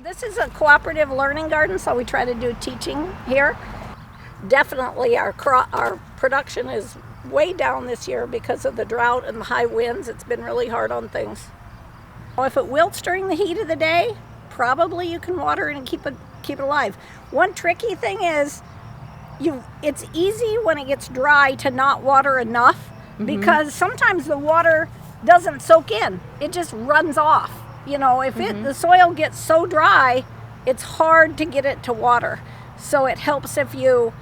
This is a cooperative learning garden, so we try to do teaching here. Definitely our production is way down this year because of the drought and the high winds. It's been really hard on things. If it wilts during the heat of the day, probably you can water it and keep it alive. One tricky thing is it's easy when it gets dry to not water enough because sometimes the water doesn't soak in. It just runs off. You know, if the soil gets so dry, it's hard to get it to water. So it helps if you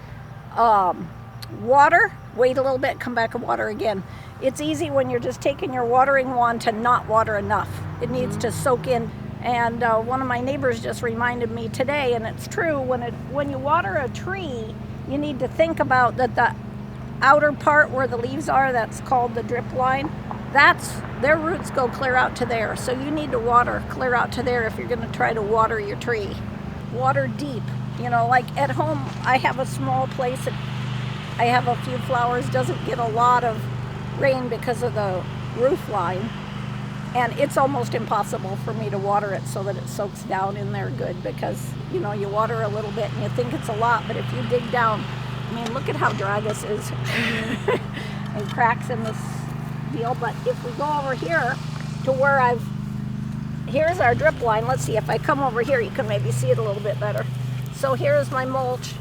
water, wait a little bit, come back and water again. It's easy when you're just taking your watering wand to not water enough. It needs to soak in. And one of my neighbors just reminded me today, and it's true, when you water a tree, you need to think about that the outer part where the leaves are, that's called the drip line, their roots go clear out to there. So you need to water clear out to there if you're going to try to water your tree. Water deep. You know, like at home, I have a small place that I have a few flowers, doesn't get a lot of rain because of the roof line. And it's almost impossible for me to water it so that it soaks down in there good because, you know, you water a little bit and you think it's a lot, but if you dig down, I mean, look at how dry this is and cracks in this deal. But if we go over here to where here's our drip line. Let's see, if I come over here, you can maybe see it a little bit better. So here's my mulch,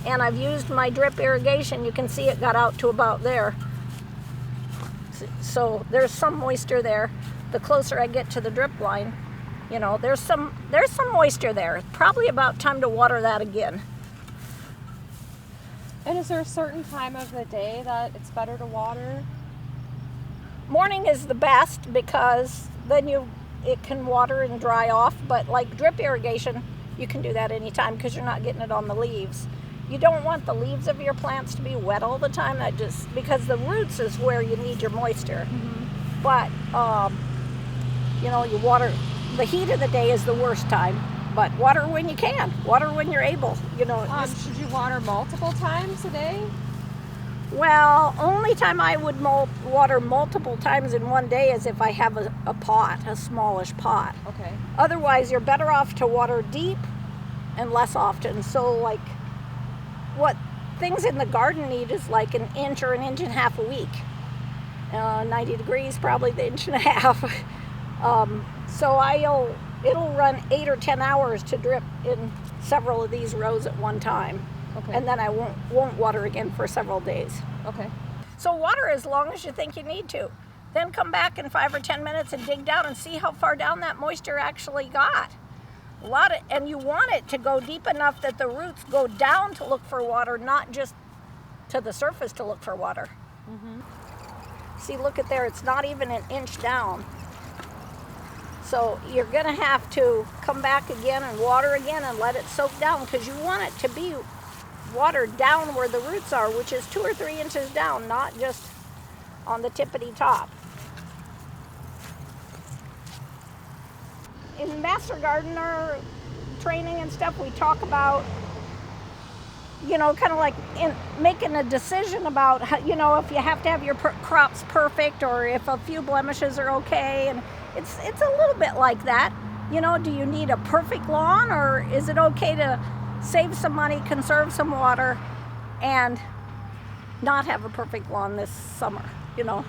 and I've used my drip irrigation. You can see it got out to about there. So there's some moisture there. The closer I get to the drip line, you know, there's some moisture there. It's probably about time to water that again. And is there a certain time of the day that it's better to water? Morning is the best because then it can water and dry off, but like drip irrigation, you can do that anytime because you're not getting it on the leaves. You don't want the leaves of your plants to be wet all the time, because the roots is where you need your moisture. But you know, you water, the heat of the day is the worst time, but water when you can, water when you're able, you know. Should you water multiple times a day? Well, only time I would water multiple times in one day is if I have a pot, a smallish pot. Okay. Otherwise, you're better off to water deep and less often. So like what things in the garden need is like an inch or an inch and a half a week. 90 degrees, probably the inch and a half. So it'll run 8 or 10 hours to drip in several of these rows at one time. Okay. And then I won't water again for several days. Okay. So water as long as you think you need to. Then come back in 5 or 10 minutes and dig down and see how far down that moisture actually got. And you want it to go deep enough that the roots go down to look for water, not just to the surface to look for water. See, look at there, it's not even an inch down. So you're gonna have to come back again and water again and let it soak down because you want it to be watered down where the roots are, which is 2 or 3 inches down, not just on the tippity top. In Master Gardener training and stuff, we talk about, you know, kind of like making a decision about how, you know, if you have to have your crops perfect or if a few blemishes are okay. And it's a little bit like that. You know, do you need a perfect lawn or is it okay to save some money, conserve some water, and not have a perfect lawn this summer, you know?